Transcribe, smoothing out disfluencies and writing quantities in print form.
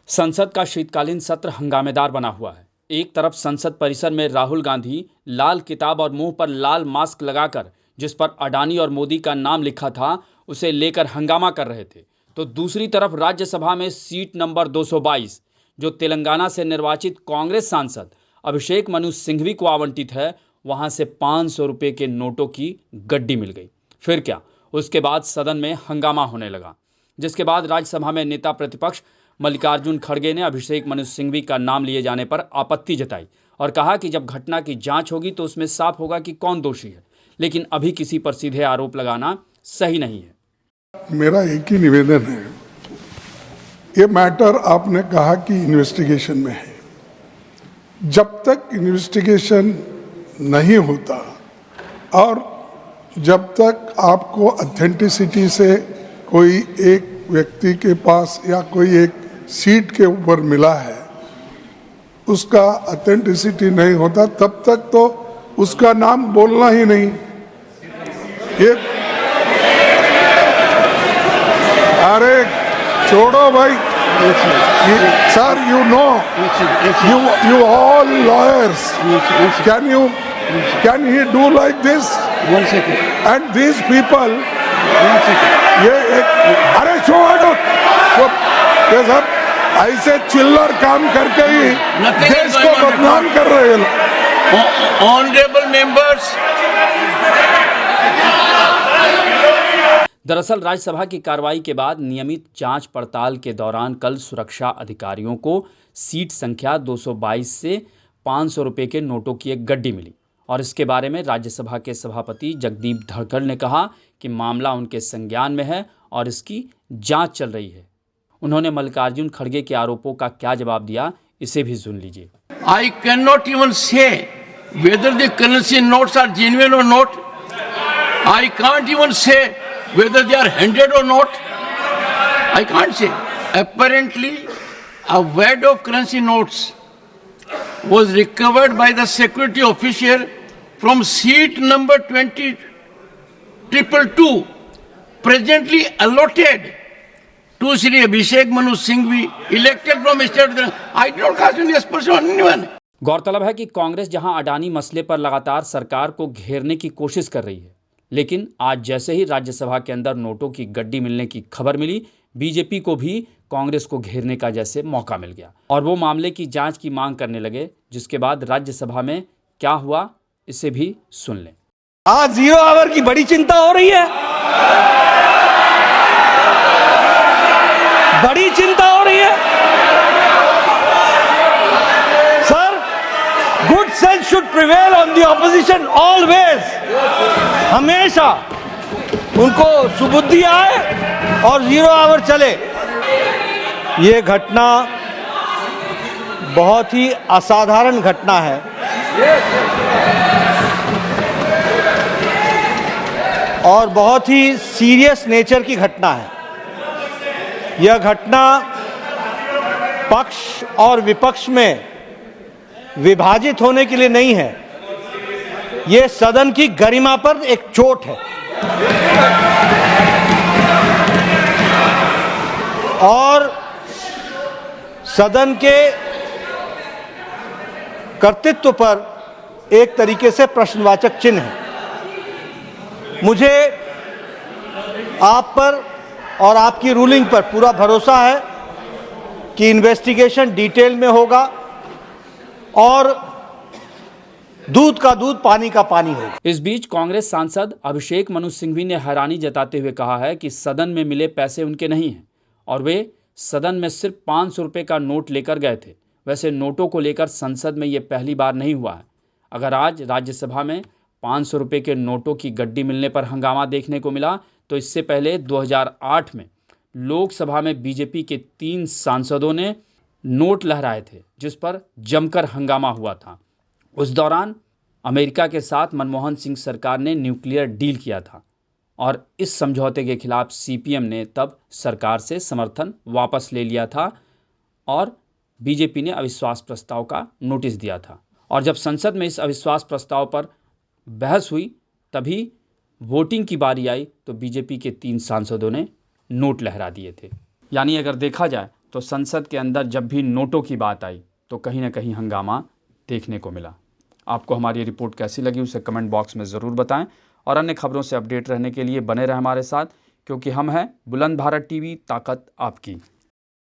संसद का शीतकालीन सत्र हंगामेदार बना हुआ है। एक तरफ संसद परिसर में राहुल गांधी लाल किताब और मुंह पर लाल मास्क लगाकर जिस पर अडानी और मोदी का नाम लिखा था उसे लेकर हंगामा कर रहे थे, तो दूसरी तरफ राज्यसभा में सीट नंबर 222 जो तेलंगाना से निर्वाचित कांग्रेस सांसद अभिषेक मनु सिंघवी को आवंटित है, वहां से 500 रुपये के नोटों की गड्डी मिल गई। फिर क्या, उसके बाद सदन में हंगामा होने लगा, जिसके बाद राज्यसभा में नेता प्रतिपक्ष मल्लिकार्जुन खड़गे ने अभिषेक मनु सिंघवी का नाम लिए जाने पर आपत्ति जताई और कहा कि जब घटना की जांच होगी तो उसमें साफ होगा कि कौन दोषी है, लेकिन अभी किसी पर सीधे आरोप लगाना सही नहीं है। मेरा एक ही निवेदन है, ये मैटर आपने कहा कि इन्वेस्टिगेशन में है, जब तक इन्वेस्टिगेशन नहीं होता और जब तक आपको ऑथेंटिसिटी से कोई एक व्यक्ति के पास या कोई एक सीट के ऊपर मिला है उसका ऑथेंटिसिटी नहीं होता, तब तक तो उसका नाम बोलना ही नहीं। ये अरे छोड़ो भाई sir, you know, you all lawyers, can he do like this? 1 second. And these people, 1 second. ये एक अरे ये सब ऐसे चिल्लर काम करके ही देश को बदनाम कर रहे हैं। ऑनरेबल मेंबर्स, दरअसल राज्यसभा की कार्रवाई के बाद नियमित जांच पड़ताल के दौरान कल सुरक्षा अधिकारियों को सीट संख्या 222 से 500 रुपये के नोटों की एक गड्डी मिली और इसके बारे में राज्यसभा के सभापति जगदीप धनखड़ ने कहा कि मामला उनके संज्ञान में है और इसकी जांच चल रही है। उन्होंने मल्लिकार्जुन खड़गे के आरोपों का क्या जवाब दिया, इसे भी सुन लीजिए। I can not even say whether the currency notes are genuine और not. I can't even say whether they are handed or not. I can't say. Apparently, a wad of currency notes was recovered by the security official from seat number 20222, presently allotted to Shri Abhishek Manu Singhvi, elected from state. I don't cast any aspersion on anyone. गौरतलब है कि कांग्रेस जहां अडानी मसले पर लगातार सरकार को घेरने की कोशिश कर रही है, लेकिन आज जैसे ही राज्यसभा के अंदर नोटों की गड्डी मिलने की खबर मिली, बीजेपी को भी कांग्रेस को घेरने का जैसे मौका मिल गया और वो मामले की जांच की मांग करने लगे, जिसके बाद राज्यसभा में क्या हुआ इसे भी सुन लें। आज 0 आवर की बड़ी चिंता हो रही है, बड़ी चिंता हो रही है sir. Good sense should prevail on the opposition always. हमेशा उनको सुबुद्धि आए और 0 आवर चले। ये घटना बहुत ही असाधारण घटना है और बहुत ही सीरियस नेचर की घटना है। यह घटना पक्ष और विपक्ष में विभाजित होने के लिए नहीं है, ये सदन की गरिमा पर एक चोट है और सदन के कर्तृत्व पर एक तरीके से प्रश्नवाचक चिन्ह है। मुझे आप पर और आपकी रूलिंग पर पूरा भरोसा है कि इन्वेस्टिगेशन डिटेल में होगा और दूध का दूध, पानी का पानी होगा। इस बीच कांग्रेस सांसद अभिषेक मनु सिंघवी ने हैरानी जताते हुए कहा है कि सदन में मिले पैसे उनके नहीं हैं और वे सदन में सिर्फ 500 रुपये का नोट लेकर गए थे। वैसे नोटों को लेकर संसद में ये पहली बार नहीं हुआ है। अगर आज राज्यसभा में 500 रुपये के नोटों की गड्डी मिलने पर हंगामा देखने को मिला, तो इससे पहले 2008 में लोकसभा में बीजेपी के 3 सांसदों ने नोट लहराए थे, जिस पर जमकर हंगामा हुआ था। उस दौरान अमेरिका के साथ मनमोहन सिंह सरकार ने न्यूक्लियर डील किया था और इस समझौते के खिलाफ सीपीएम ने तब सरकार से समर्थन वापस ले लिया था और बीजेपी ने अविश्वास प्रस्ताव का नोटिस दिया था। और जब संसद में इस अविश्वास प्रस्ताव पर बहस हुई, तभी वोटिंग की बारी आई तो बीजेपी के 3 सांसदों ने नोट लहरा दिए थे। यानी अगर देखा जाए तो संसद के अंदर जब भी नोटों की बात आई तो कहीं ना कहीं हंगामा देखने को मिला। आपको हमारी रिपोर्ट कैसी लगी उसे कमेंट बॉक्स में ज़रूर बताएं और अन्य खबरों से अपडेट रहने के लिए बने रहें हमारे साथ, क्योंकि हम हैं बुलंद भारत टीवी, ताकत आपकी।